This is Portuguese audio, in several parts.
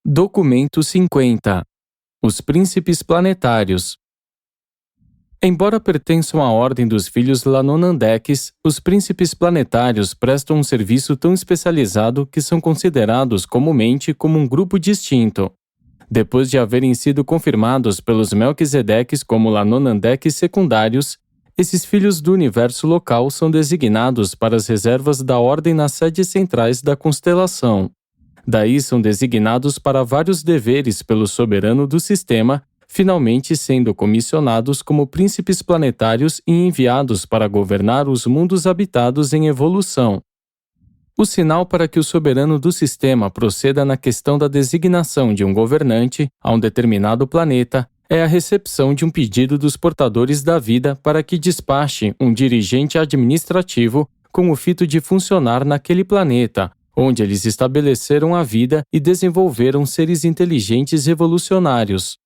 Documento 50. Os Príncipes Planetários. Embora pertençam à Ordem dos Filhos Lanonandeques, os Príncipes Planetários prestam um serviço tão especializado que são considerados comumente como um grupo distinto. Depois de haverem sido confirmados pelos Melquisedeques como Lanonandeques secundários, esses filhos do universo local são designados para as reservas da Ordem nas sedes centrais da constelação. Daí são designados para vários deveres pelo soberano do sistema, finalmente sendo comissionados como príncipes planetários e enviados para governar os mundos habitados em evolução. O sinal para que o soberano do sistema proceda na questão da designação de um governante a um determinado planeta é a recepção de um pedido dos portadores da vida para que despache um dirigente administrativo com o fito de funcionar naquele planeta, onde eles estabeleceram a vida e desenvolveram seres inteligentes evolucionários.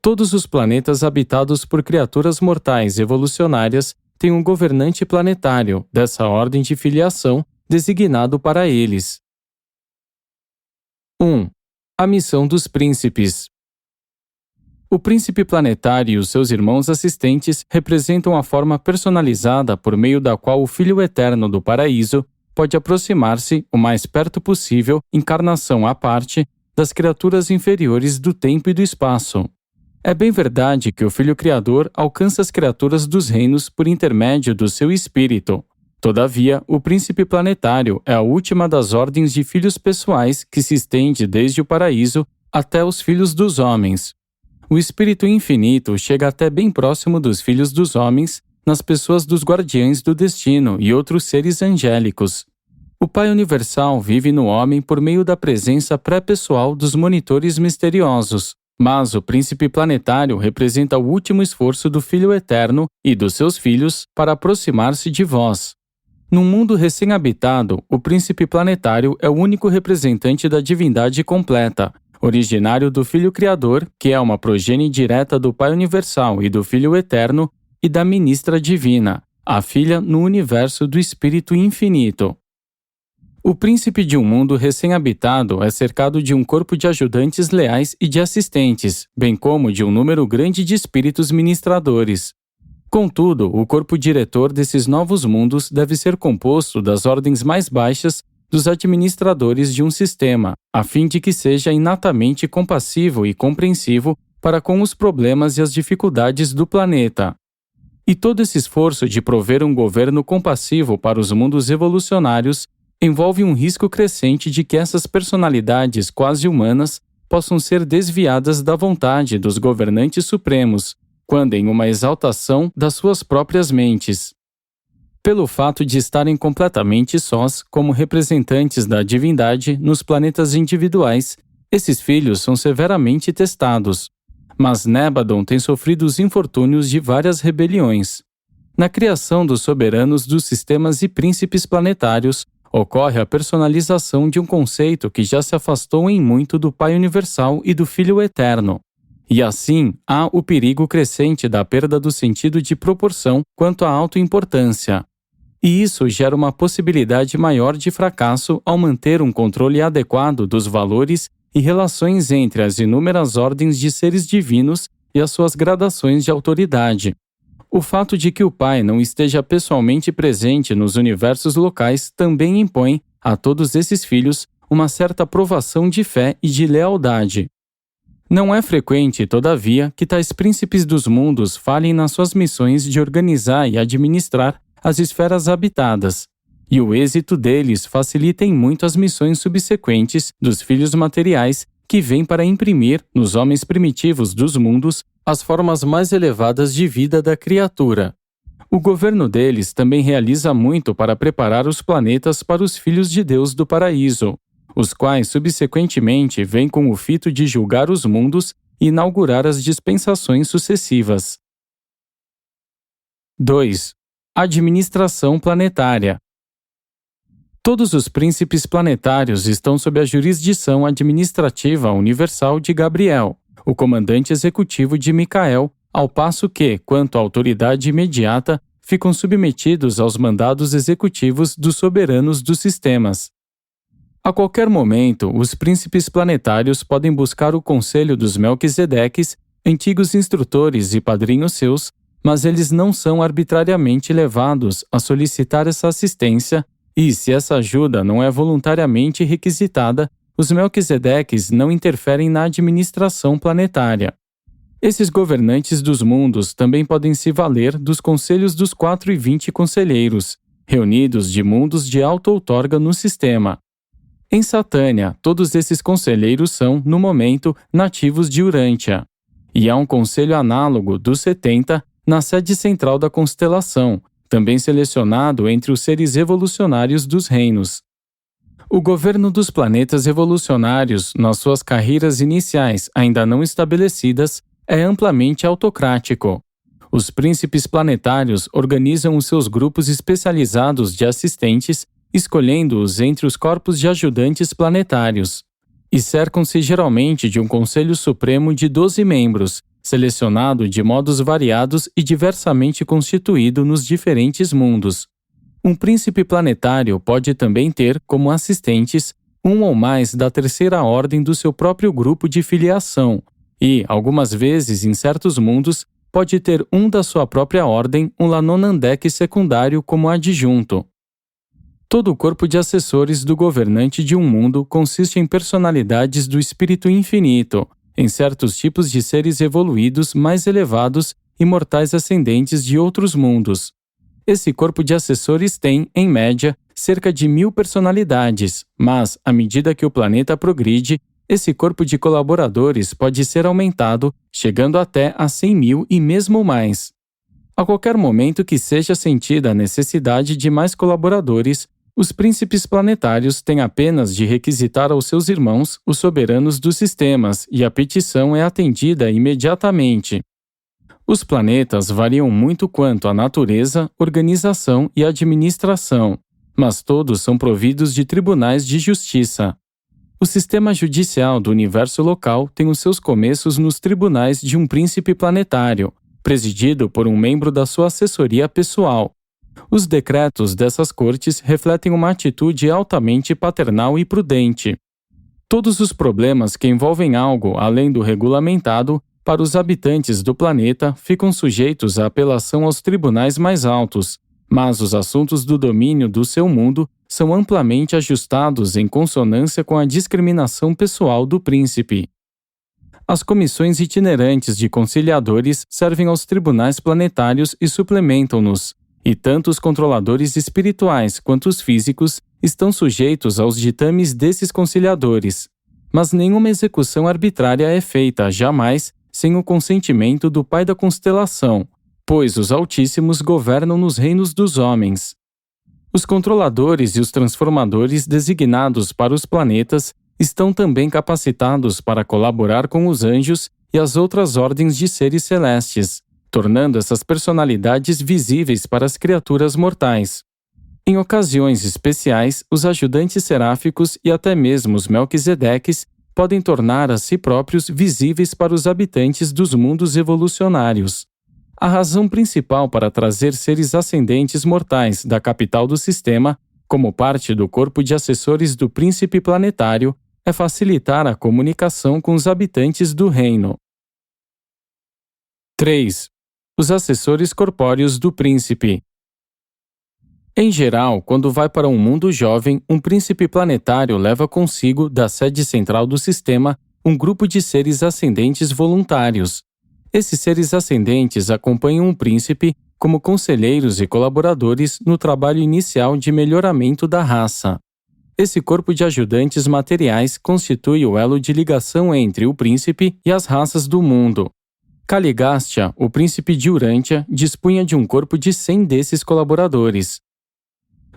Todos os planetas habitados por criaturas mortais evolucionárias têm um governante planetário dessa ordem de filiação designado para eles. 1. A missão dos príncipes. O príncipe planetário e os seus irmãos assistentes representam a forma personalizada por meio da qual o Filho Eterno do Paraíso pode aproximar-se o mais perto possível, encarnação à parte, das criaturas inferiores do tempo e do espaço. É bem verdade que o Filho Criador alcança as criaturas dos reinos por intermédio do seu espírito. Todavia, o príncipe planetário é a última das ordens de filhos pessoais que se estende desde o paraíso até os filhos dos homens. O espírito infinito chega até bem próximo dos filhos dos homens, nas pessoas dos guardiães do destino e outros seres angélicos. O Pai Universal vive no homem por meio da presença pré-pessoal dos monitores misteriosos, mas o príncipe planetário representa o último esforço do Filho Eterno e dos seus filhos para aproximar-se de vós. Num mundo recém-habitado, o príncipe planetário é o único representante da divindade completa, originário do Filho Criador, que é uma progenie direta do Pai Universal e do Filho Eterno, e da Ministra Divina, a filha no universo do Espírito Infinito. O príncipe de um mundo recém-habitado é cercado de um corpo de ajudantes leais e de assistentes, bem como de um número grande de espíritos ministradores. Contudo, o corpo diretor desses novos mundos deve ser composto das ordens mais baixas dos administradores de um sistema, a fim de que seja inatamente compassivo e compreensivo para com os problemas e as dificuldades do planeta. E todo esse esforço de prover um governo compassivo para os mundos evolucionários envolve um risco crescente de que essas personalidades quase humanas possam ser desviadas da vontade dos governantes supremos, quando em uma exaltação das suas próprias mentes. Pelo fato de estarem completamente sós como representantes da divindade nos planetas individuais, esses filhos são severamente testados. Mas Nébadon tem sofrido os infortúnios de várias rebeliões. Na criação dos soberanos dos sistemas e príncipes planetários, ocorre a personalização de um conceito que já se afastou em muito do Pai Universal e do Filho Eterno. E assim, há o perigo crescente da perda do sentido de proporção quanto à autoimportância. E isso gera uma possibilidade maior de fracasso ao manter um controle adequado dos valores e relações entre as inúmeras ordens de seres divinos e as suas gradações de autoridade. O fato de que o Pai não esteja pessoalmente presente nos universos locais também impõe a todos esses filhos uma certa provação de fé e de lealdade. Não é frequente, todavia, que tais príncipes dos mundos falhem nas suas missões de organizar e administrar as esferas habitadas, e o êxito deles facilita em muito as missões subsequentes dos filhos materiais que vêm para imprimir, nos homens primitivos dos mundos, as formas mais elevadas de vida da criatura. O governo deles também realiza muito para preparar os planetas para os filhos de Deus do paraíso, os quais subsequentemente vêm com o fito de julgar os mundos e inaugurar as dispensações sucessivas. 2. Administração planetária. Todos os príncipes planetários estão sob a jurisdição administrativa universal de Gabriel, o comandante executivo de Micael, ao passo que, quanto à autoridade imediata, ficam submetidos aos mandados executivos dos soberanos dos sistemas. A qualquer momento, os príncipes planetários podem buscar o conselho dos Melquisedeques, antigos instrutores e padrinhos seus, mas eles não são arbitrariamente levados a solicitar essa assistência e, se essa ajuda não é voluntariamente requisitada, os Melquisedeques não interferem na administração planetária. Esses governantes dos mundos também podem se valer dos conselhos dos 420 conselheiros, reunidos de mundos de alta outorga no sistema. Em Satânia, todos esses conselheiros são, no momento, nativos de Urântia. E há um conselho análogo dos 70 na sede central da constelação, também selecionado entre os seres evolucionários dos reinos. O governo dos planetas evolucionários, nas suas carreiras iniciais ainda não estabelecidas, é amplamente autocrático. Os príncipes planetários organizam os seus grupos especializados de assistentes, escolhendo-os entre os corpos de ajudantes planetários. E cercam-se geralmente de um Conselho Supremo de 12 membros, selecionado de modos variados e diversamente constituído nos diferentes mundos. Um príncipe planetário pode também ter, como assistentes, um ou mais da terceira ordem do seu próprio grupo de filiação e, algumas vezes em certos mundos, pode ter um da sua própria ordem, um Lanonandek secundário como adjunto. Todo o corpo de assessores do governante de um mundo consiste em personalidades do espírito infinito, em certos tipos de seres evoluídos mais elevados e mortais ascendentes de outros mundos. Esse corpo de assessores tem, em média, cerca de 1000 personalidades, mas, à medida que o planeta progride, esse corpo de colaboradores pode ser aumentado, chegando até a 100.000 e mesmo mais. A qualquer momento que seja sentida a necessidade de mais colaboradores, os príncipes planetários têm apenas de requisitar aos seus irmãos, os soberanos dos sistemas, e a petição é atendida imediatamente. Os planetas variam muito quanto à natureza, organização e administração, mas todos são providos de tribunais de justiça. O sistema judicial do universo local tem os seus começos nos tribunais de um príncipe planetário, presidido por um membro da sua assessoria pessoal. Os decretos dessas cortes refletem uma atitude altamente paternal e prudente. Todos os problemas que envolvem algo além do regulamentado, para os habitantes do planeta, ficam sujeitos à apelação aos tribunais mais altos, mas os assuntos do domínio do seu mundo são amplamente ajustados em consonância com a discriminação pessoal do príncipe. As comissões itinerantes de conciliadores servem aos tribunais planetários e suplementam-nos, e tanto os controladores espirituais quanto os físicos estão sujeitos aos ditames desses conciliadores. Mas nenhuma execução arbitrária é feita, jamais, sem o consentimento do Pai da Constelação, pois os Altíssimos governam nos reinos dos homens. Os controladores e os transformadores designados para os planetas estão também capacitados para colaborar com os anjos e as outras ordens de seres celestes, tornando essas personalidades visíveis para as criaturas mortais. Em ocasiões especiais, os ajudantes seráficos e até mesmo os Melquisedeques podem tornar a si próprios visíveis para os habitantes dos mundos evolucionários. A razão principal para trazer seres ascendentes mortais da capital do sistema, como parte do corpo de assessores do príncipe planetário, é facilitar a comunicação com os habitantes do reino. 3. Os assessores corpóreos do príncipe. Em geral, quando vai para um mundo jovem, um príncipe planetário leva consigo, da sede central do sistema, um grupo de seres ascendentes voluntários. Esses seres ascendentes acompanham o príncipe como conselheiros e colaboradores no trabalho inicial de melhoramento da raça. Esse corpo de ajudantes materiais constitui o elo de ligação entre o príncipe e as raças do mundo. Caligastia, o príncipe de Urântia, dispunha de um corpo de 100 desses colaboradores.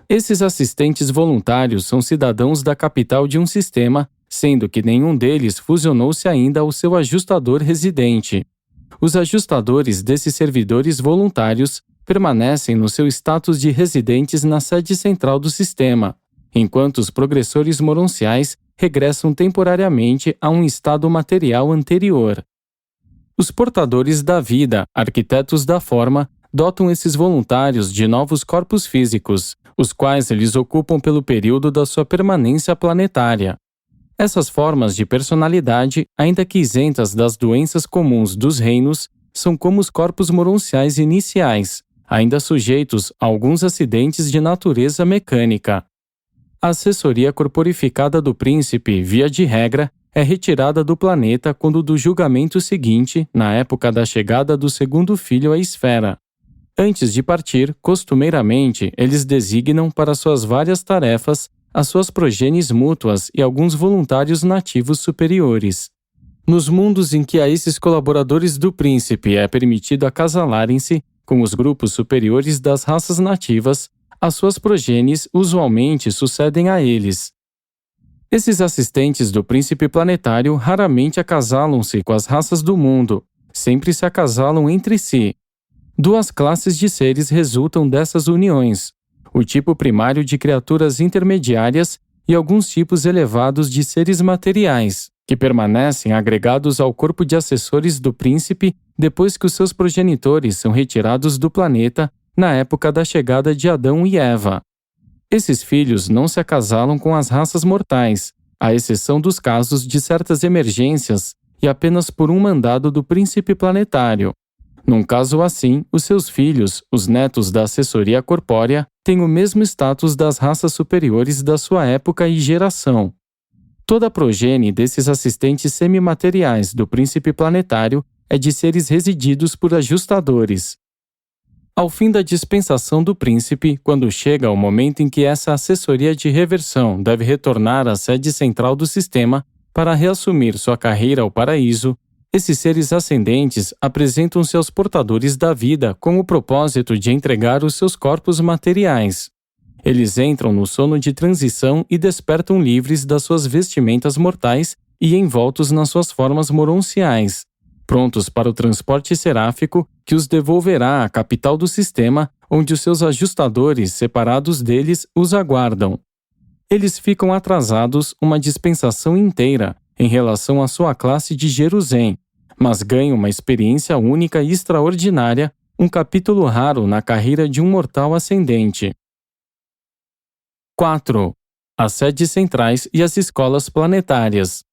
Esses assistentes voluntários são cidadãos da capital de um sistema, sendo que nenhum deles fusionou-se ainda ao seu ajustador residente. Os ajustadores desses servidores voluntários permanecem no seu status de residentes na sede central do sistema, enquanto os progressores moronciais regressam temporariamente a um estado material anterior. Os portadores da vida, arquitetos da forma, dotam esses voluntários de novos corpos físicos, os quais eles ocupam pelo período da sua permanência planetária. Essas formas de personalidade, ainda que isentas das doenças comuns dos reinos, são como os corpos moronciais iniciais, ainda sujeitos a alguns acidentes de natureza mecânica. A assessoria corporificada do príncipe, via de regra, é retirada do planeta quando do julgamento seguinte, na época da chegada do segundo filho à esfera. Antes de partir, costumeiramente, eles designam para suas várias tarefas as suas progênies mútuas e alguns voluntários nativos superiores. Nos mundos em que a esses colaboradores do príncipe é permitido acasalarem-se com os grupos superiores das raças nativas, as suas progênies usualmente sucedem a eles. Esses assistentes do príncipe planetário raramente acasalam-se com as raças do mundo, sempre se acasalam entre si. Duas classes de seres resultam dessas uniões: o tipo primário de criaturas intermediárias e alguns tipos elevados de seres materiais, que permanecem agregados ao corpo de assessores do príncipe depois que os seus progenitores são retirados do planeta na época da chegada de Adão e Eva. Esses filhos não se acasalam com as raças mortais, à exceção dos casos de certas emergências e apenas por um mandado do príncipe planetário. Num caso assim, os seus filhos, os netos da assessoria corpórea, têm o mesmo status das raças superiores da sua época e geração. Toda a progênie desses assistentes semimateriais do príncipe planetário é de seres resididos por ajustadores. Ao fim da dispensação do príncipe, quando chega o momento em que essa assessoria de reversão deve retornar à sede central do sistema para reassumir sua carreira ao paraíso, esses seres ascendentes apresentam-se aos portadores da vida com o propósito de entregar os seus corpos materiais. Eles entram no sono de transição e despertam livres das suas vestimentas mortais e envoltos nas suas formas moronciais, prontos para o transporte seráfico que os devolverá à capital do sistema, onde os seus ajustadores, separados deles, os aguardam. Eles ficam atrasados uma dispensação inteira em relação à sua classe de Jerusalém, mas ganham uma experiência única e extraordinária, um capítulo raro na carreira de um mortal ascendente. 4. As sedes centrais e as escolas planetárias.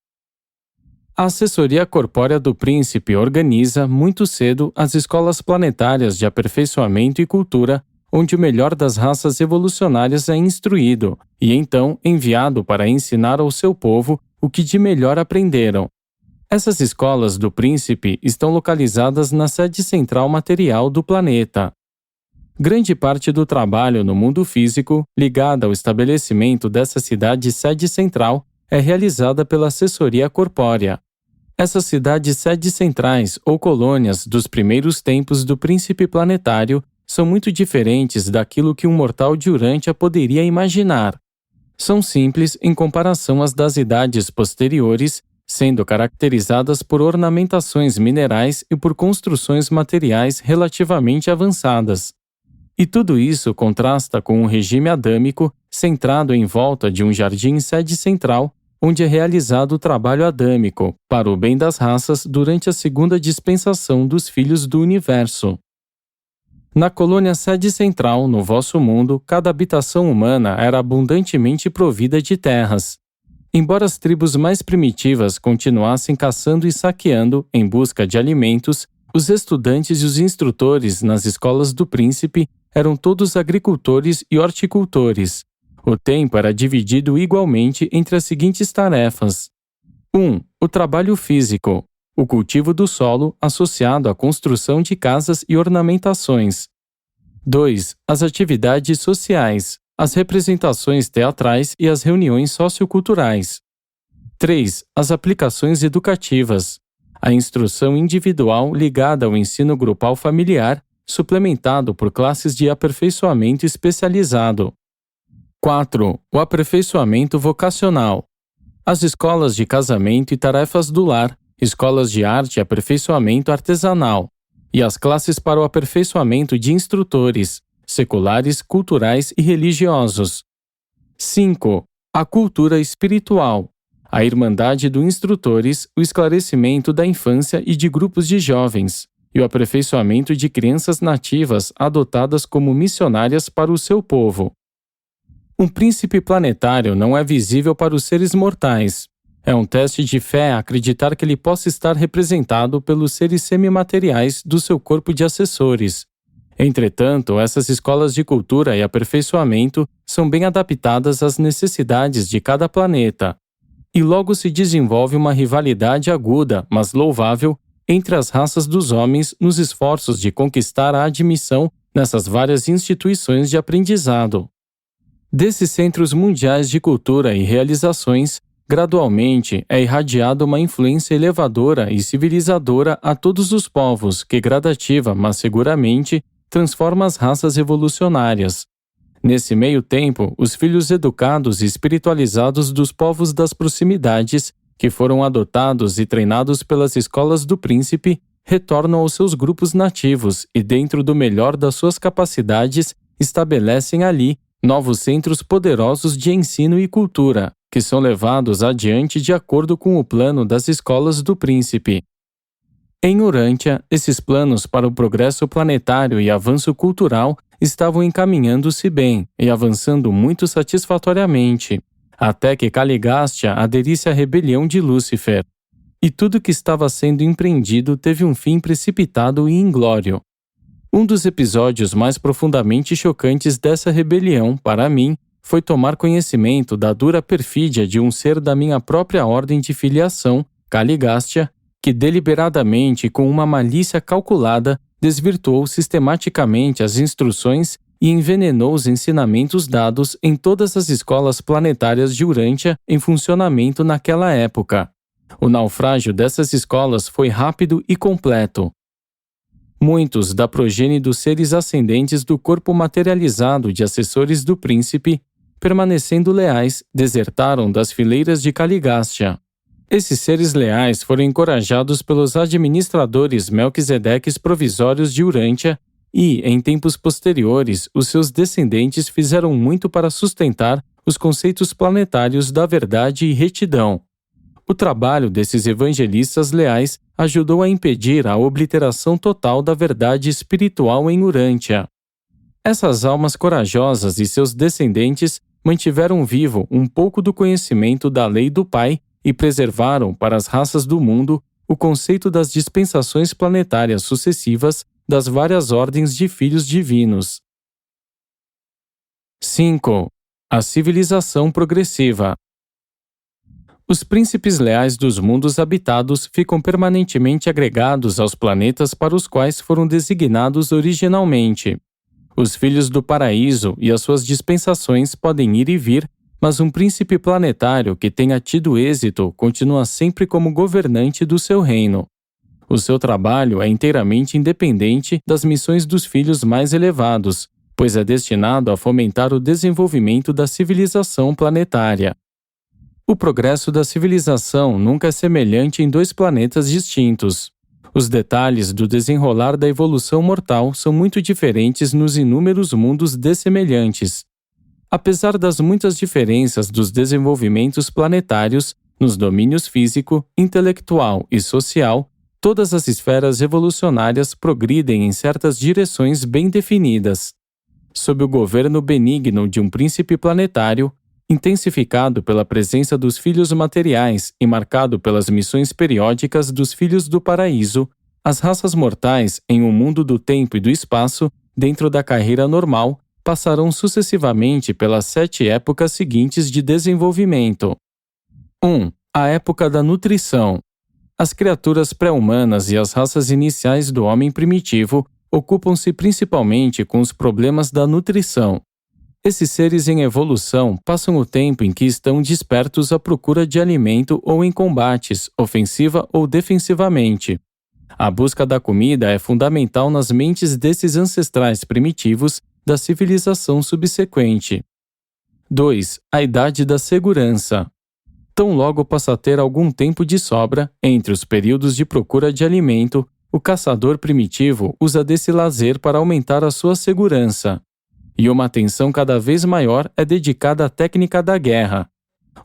A assessoria corpórea do príncipe organiza, muito cedo, as escolas planetárias de aperfeiçoamento e cultura, onde o melhor das raças evolucionárias é instruído e então enviado para ensinar ao seu povo o que de melhor aprenderam. Essas escolas do príncipe estão localizadas na sede central material do planeta. Grande parte do trabalho no mundo físico, ligada ao estabelecimento dessa cidade sede central, é realizada pela assessoria corpórea. Essas cidades sedes centrais ou colônias dos primeiros tempos do príncipe planetário são muito diferentes daquilo que um mortal de Urântia poderia imaginar. São simples em comparação às das idades posteriores, sendo caracterizadas por ornamentações minerais e por construções materiais relativamente avançadas. E tudo isso contrasta com um regime adâmico centrado em volta de um jardim sede central, onde é realizado o trabalho adâmico, para o bem das raças durante a segunda dispensação dos Filhos do Universo. Na colônia sede central, no vosso mundo, cada habitação humana era abundantemente provida de terras. Embora as tribos mais primitivas continuassem caçando e saqueando em busca de alimentos, os estudantes e os instrutores nas escolas do príncipe eram todos agricultores e horticultores. O tempo era dividido igualmente entre as seguintes tarefas. 1. O trabalho físico, o cultivo do solo associado à construção de casas e ornamentações. 2. As atividades sociais, as representações teatrais e as reuniões socioculturais. 3. As aplicações educativas, a instrução individual ligada ao ensino grupal familiar, suplementado por classes de aperfeiçoamento especializado. 4. O aperfeiçoamento vocacional. As escolas de casamento e tarefas do lar, escolas de arte e aperfeiçoamento artesanal, e as classes para o aperfeiçoamento de instrutores, seculares, culturais e religiosos. 5. A cultura espiritual. A irmandade do instrutores, o esclarecimento da infância e de grupos de jovens, e o aperfeiçoamento de crianças nativas adotadas como missionárias para o seu povo. Um príncipe planetário não é visível para os seres mortais. É um teste de fé acreditar que ele possa estar representado pelos seres semimateriais do seu corpo de assessores. Entretanto, essas escolas de cultura e aperfeiçoamento são bem adaptadas às necessidades de cada planeta. E logo se desenvolve uma rivalidade aguda, mas louvável, entre as raças dos homens nos esforços de conquistar a admissão nessas várias instituições de aprendizado. Desses centros mundiais de cultura e realizações, gradualmente é irradiada uma influência elevadora e civilizadora a todos os povos que gradativa, mas seguramente, transforma as raças evolucionárias. Nesse meio tempo, os filhos educados e espiritualizados dos povos das proximidades, que foram adotados e treinados pelas escolas do príncipe, retornam aos seus grupos nativos e, dentro do melhor das suas capacidades, estabelecem ali novos centros poderosos de ensino e cultura, que são levados adiante de acordo com o plano das escolas do príncipe. Em Urantia, esses planos para o progresso planetário e avanço cultural estavam encaminhando-se bem e avançando muito satisfatoriamente, até que Caligástia aderisse à rebelião de Lúcifer. E tudo que estava sendo empreendido teve um fim precipitado e inglório. Um dos episódios mais profundamente chocantes dessa rebelião, para mim, foi tomar conhecimento da dura perfídia de um ser da minha própria ordem de filiação, Caligástia, que deliberadamente e com uma malícia calculada desvirtuou sistematicamente as instruções e envenenou os ensinamentos dados em todas as escolas planetárias de Urantia em funcionamento naquela época. O naufrágio dessas escolas foi rápido e completo. Muitos da progenie dos seres ascendentes do corpo materializado de assessores do príncipe, permanecendo leais, desertaram das fileiras de Caligástia. Esses seres leais foram encorajados pelos administradores Melquisedeques provisórios de Urantia e, em tempos posteriores, os seus descendentes fizeram muito para sustentar os conceitos planetários da verdade e retidão. O trabalho desses evangelistas leais ajudou a impedir a obliteração total da verdade espiritual em Urantia. Essas almas corajosas e seus descendentes mantiveram vivo um pouco do conhecimento da lei do Pai e preservaram para as raças do mundo o conceito das dispensações planetárias sucessivas das várias ordens de filhos divinos. 5. A civilização progressiva. Os príncipes leais dos mundos habitados ficam permanentemente agregados aos planetas para os quais foram designados originalmente. Os filhos do paraíso e as suas dispensações podem ir e vir, mas um príncipe planetário que tenha tido êxito continua sempre como governante do seu reino. O seu trabalho é inteiramente independente das missões dos filhos mais elevados, pois é destinado a fomentar o desenvolvimento da civilização planetária. O progresso da civilização nunca é semelhante em dois planetas distintos. Os detalhes do desenrolar da evolução mortal são muito diferentes nos inúmeros mundos dessemelhantes. Apesar das muitas diferenças dos desenvolvimentos planetários nos domínios físico, intelectual e social, todas as esferas evolucionárias progridem em certas direções bem definidas. Sob o governo benigno de um príncipe planetário, intensificado pela presença dos filhos materiais e marcado pelas missões periódicas dos filhos do paraíso, as raças mortais em um mundo do tempo e do espaço, dentro da carreira normal, passarão sucessivamente pelas 7 épocas seguintes de desenvolvimento. 1. A época da nutrição. As criaturas pré-humanas e as raças iniciais do homem primitivo ocupam-se principalmente com os problemas da nutrição. Esses seres em evolução passam o tempo em que estão despertos à procura de alimento ou em combates, ofensiva ou defensivamente. A busca da comida é fundamental nas mentes desses ancestrais primitivos da civilização subsequente. 2. A idade da segurança. Tão logo passa a ter algum tempo de sobra, entre os períodos de procura de alimento, o caçador primitivo usa desse lazer para aumentar a sua segurança. E uma atenção cada vez maior é dedicada à técnica da guerra.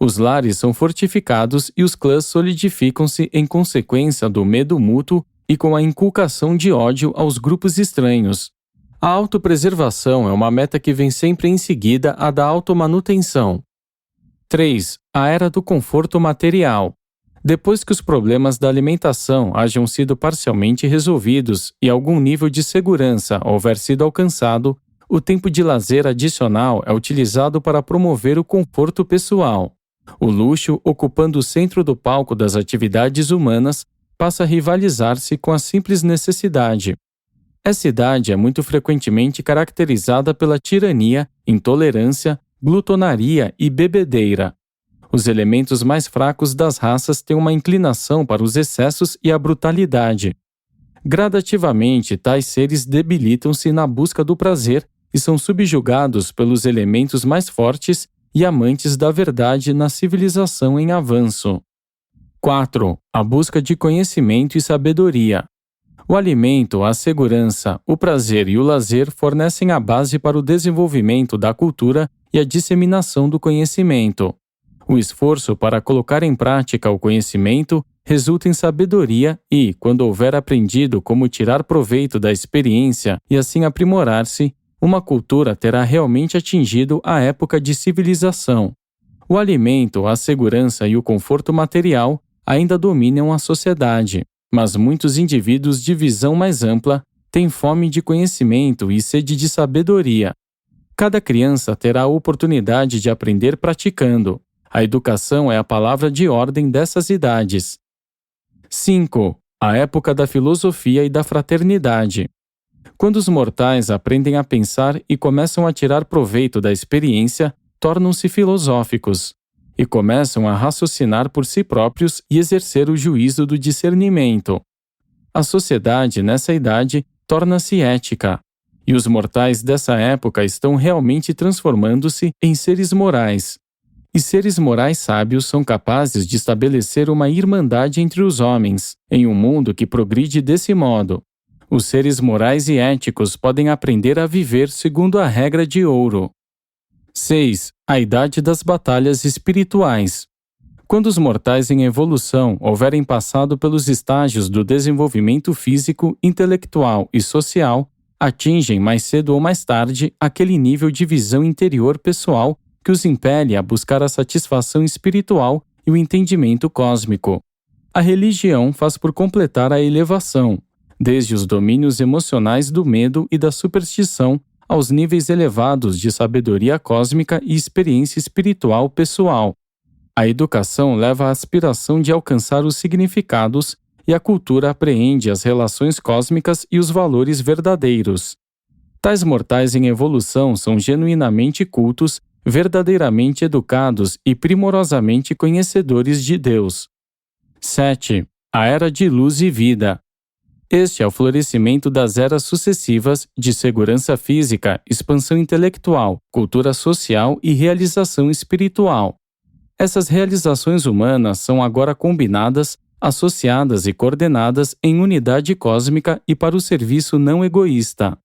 Os lares são fortificados e os clãs solidificam-se em consequência do medo mútuo e com a inculcação de ódio aos grupos estranhos. A autopreservação é uma meta que vem sempre em seguida à da automanutenção. 3. A era do conforto material. Depois que os problemas da alimentação hajam sido parcialmente resolvidos e algum nível de segurança houver sido alcançado, o tempo de lazer adicional é utilizado para promover o conforto pessoal. O luxo, ocupando o centro do palco das atividades humanas, passa a rivalizar-se com a simples necessidade. Essa idade é muito frequentemente caracterizada pela tirania, intolerância, glutonaria e bebedeira. Os elementos mais fracos das raças têm uma inclinação para os excessos e a brutalidade. Gradativamente, tais seres debilitam-se na busca do prazer e são subjugados pelos elementos mais fortes e amantes da verdade na civilização em avanço. 4. A busca de conhecimento e sabedoria. O alimento, a segurança, o prazer e o lazer fornecem a base para o desenvolvimento da cultura e a disseminação do conhecimento. O esforço para colocar em prática o conhecimento resulta em sabedoria e, quando houver aprendido como tirar proveito da experiência e assim aprimorar-se, uma cultura terá realmente atingido a época de civilização. O alimento, a segurança e o conforto material ainda dominam a sociedade, mas muitos indivíduos de visão mais ampla têm fome de conhecimento e sede de sabedoria. Cada criança terá a oportunidade de aprender praticando. A educação é a palavra de ordem dessas idades. 5. A época da filosofia e da fraternidade. Quando os mortais aprendem a pensar e começam a tirar proveito da experiência, tornam-se filosóficos e começam a raciocinar por si próprios e exercer o juízo do discernimento. A sociedade, nessa idade, torna-se ética, e os mortais dessa época estão realmente transformando-se em seres morais. E seres morais sábios são capazes de estabelecer uma irmandade entre os homens, em um mundo que progride desse modo. Os seres morais e éticos podem aprender a viver segundo a regra de ouro. 6. A idade das batalhas espirituais. Quando os mortais em evolução houverem passado pelos estágios do desenvolvimento físico, intelectual e social, atingem mais cedo ou mais tarde aquele nível de visão interior pessoal que os impele a buscar a satisfação espiritual e o entendimento cósmico. A religião faz por completar a elevação, desde os domínios emocionais do medo e da superstição aos níveis elevados de sabedoria cósmica e experiência espiritual pessoal. A educação leva à aspiração de alcançar os significados e a cultura apreende as relações cósmicas e os valores verdadeiros. Tais mortais em evolução são genuinamente cultos, verdadeiramente educados e primorosamente conhecedores de Deus. 7. A Era de Luz e Vida. Este é o florescimento das eras sucessivas de segurança física, expansão intelectual, cultura social e realização espiritual. Essas realizações humanas são agora combinadas, associadas e coordenadas em unidade cósmica e para o serviço não egoísta.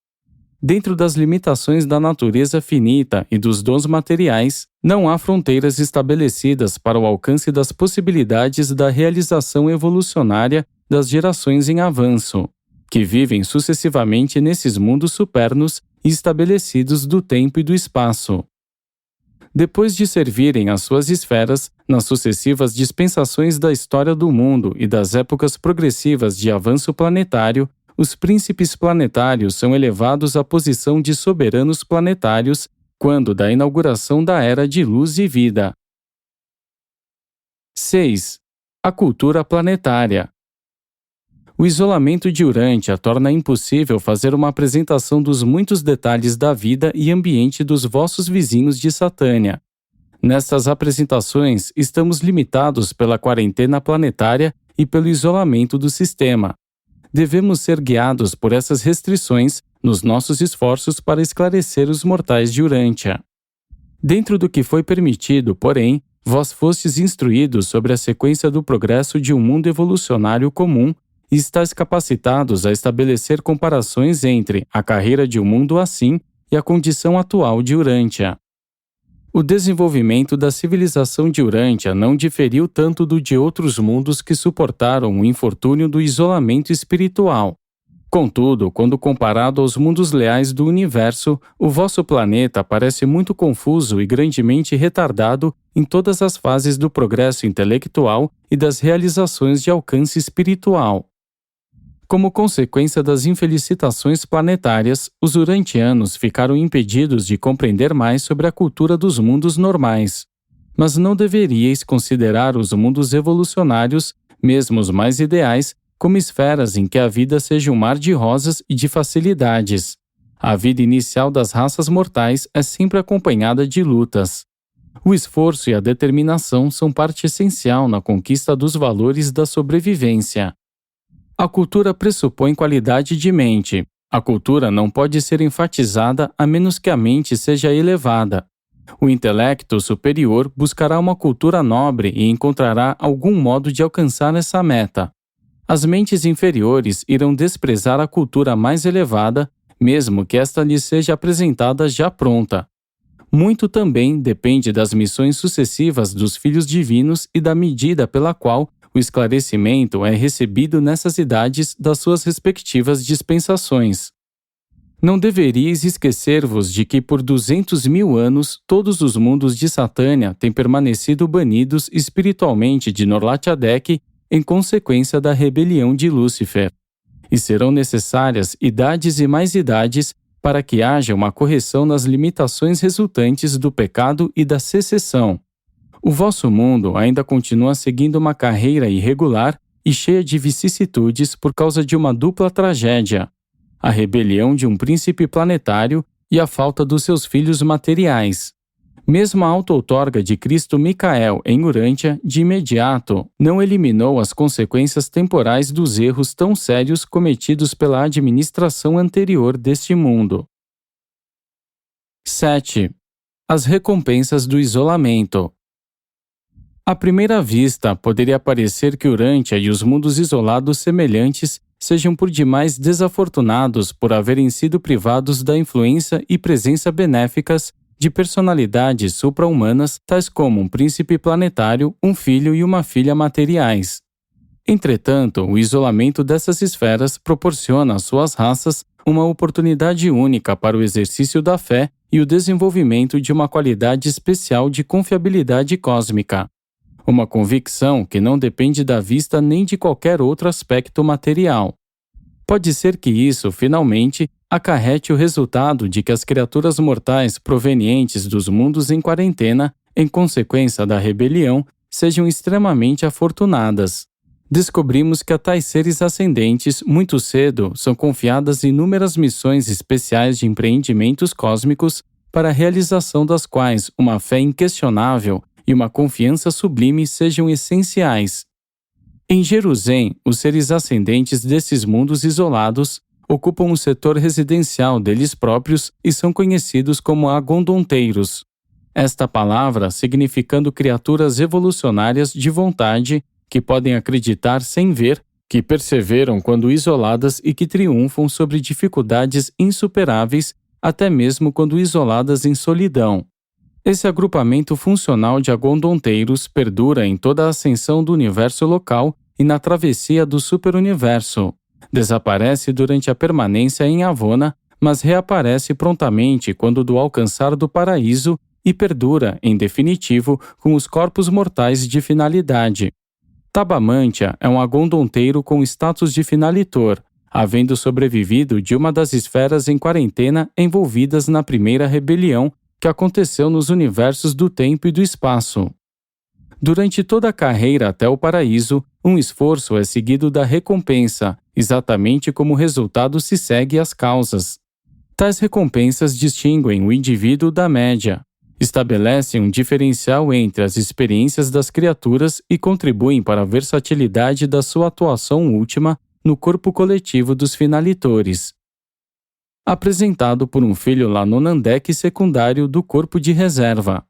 Dentro das limitações da natureza finita e dos dons materiais, não há fronteiras estabelecidas para o alcance das possibilidades da realização evolucionária das gerações em avanço, que vivem sucessivamente nesses mundos supernos e estabelecidos do tempo e do espaço. Depois de servirem as suas esferas nas sucessivas dispensações da história do mundo e das épocas progressivas de avanço planetário, os príncipes planetários são elevados à posição de soberanos planetários quando da inauguração da Era de Luz e Vida. 6. A cultura planetária. O isolamento de Urântia torna impossível fazer uma apresentação dos muitos detalhes da vida e ambiente dos vossos vizinhos de Satânia. Nestas apresentações, estamos limitados pela quarentena planetária e pelo isolamento do sistema. Devemos ser guiados por essas restrições nos nossos esforços para esclarecer os mortais de Urântia. Dentro do que foi permitido, porém, vós fostes instruídos sobre a sequência do progresso de um mundo evolucionário comum e estáis capacitados a estabelecer comparações entre a carreira de um mundo assim e a condição atual de Urântia. O desenvolvimento da civilização de Urântia não diferiu tanto do de outros mundos que suportaram o infortúnio do isolamento espiritual. Contudo, quando comparado aos mundos leais do universo, o vosso planeta parece muito confuso e grandemente retardado em todas as fases do progresso intelectual e das realizações de alcance espiritual. Como consequência das infelicitações planetárias, os urantianos ficaram impedidos de compreender mais sobre a cultura dos mundos normais. Mas não deveríeis considerar os mundos evolucionários, mesmo os mais ideais, como esferas em que a vida seja um mar de rosas e de facilidades. A vida inicial das raças mortais é sempre acompanhada de lutas. O esforço e a determinação são parte essencial na conquista dos valores da sobrevivência. A cultura pressupõe qualidade de mente. A cultura não pode ser enfatizada a menos que a mente seja elevada. O intelecto superior buscará uma cultura nobre e encontrará algum modo de alcançar essa meta. As mentes inferiores irão desprezar a cultura mais elevada, mesmo que esta lhes seja apresentada já pronta. Muito também depende das missões sucessivas dos filhos divinos e da medida pela qual o esclarecimento é recebido nessas idades das suas respectivas dispensações. Não deveríeis esquecer-vos de que por 200.000 anos todos os mundos de Satânia têm permanecido banidos espiritualmente de Norlathiadec em consequência da rebelião de Lúcifer. E serão necessárias idades e mais idades para que haja uma correção nas limitações resultantes do pecado e da secessão. O vosso mundo ainda continua seguindo uma carreira irregular e cheia de vicissitudes por causa de uma dupla tragédia: a rebelião de um príncipe planetário e a falta dos seus filhos materiais. Mesmo a auto-outorga de Cristo Micael em Urântia, de imediato, não eliminou as consequências temporais dos erros tão sérios cometidos pela administração anterior deste mundo. 7. As recompensas do isolamento. À primeira vista, poderia parecer que Urântia e os mundos isolados semelhantes sejam por demais desafortunados por haverem sido privados da influência e presença benéficas de personalidades supra-humanas, tais como um príncipe planetário, um filho e uma filha materiais. Entretanto, o isolamento dessas esferas proporciona às suas raças uma oportunidade única para o exercício da fé e o desenvolvimento de uma qualidade especial de confiabilidade cósmica. Uma convicção que não depende da vista nem de qualquer outro aspecto material. Pode ser que isso, finalmente, acarrete o resultado de que as criaturas mortais provenientes dos mundos em quarentena, em consequência da rebelião, sejam extremamente afortunadas. Descobrimos que a tais seres ascendentes, muito cedo, são confiadas inúmeras missões especiais de empreendimentos cósmicos, para a realização das quais uma fé inquestionável e uma confiança sublime sejam essenciais. Em Jerusalém, os seres ascendentes desses mundos isolados ocupam um setor residencial deles próprios e são conhecidos como agondonteiros. Esta palavra significando criaturas evolucionárias de vontade que podem acreditar sem ver, que perseveram quando isoladas e que triunfam sobre dificuldades insuperáveis, até mesmo quando isoladas em solidão. Esse agrupamento funcional de agondonteiros perdura em toda a ascensão do universo local e na travessia do superuniverso. Desaparece durante a permanência em Avona, mas reaparece prontamente quando do alcançar do paraíso e perdura, em definitivo, com os corpos mortais de finalidade. Tabamantia é um agondonteiro com status de finalitor, havendo sobrevivido de uma das esferas em quarentena envolvidas na primeira rebelião que aconteceu nos universos do tempo e do espaço. Durante toda a carreira até o paraíso, um esforço é seguido da recompensa, exatamente como o resultado se segue às causas. Tais recompensas distinguem o indivíduo da média, estabelecem um diferencial entre as experiências das criaturas e contribuem para a versatilidade da sua atuação última no corpo coletivo dos finalitores. Apresentado por um filho Lanonandek secundário do corpo de reserva.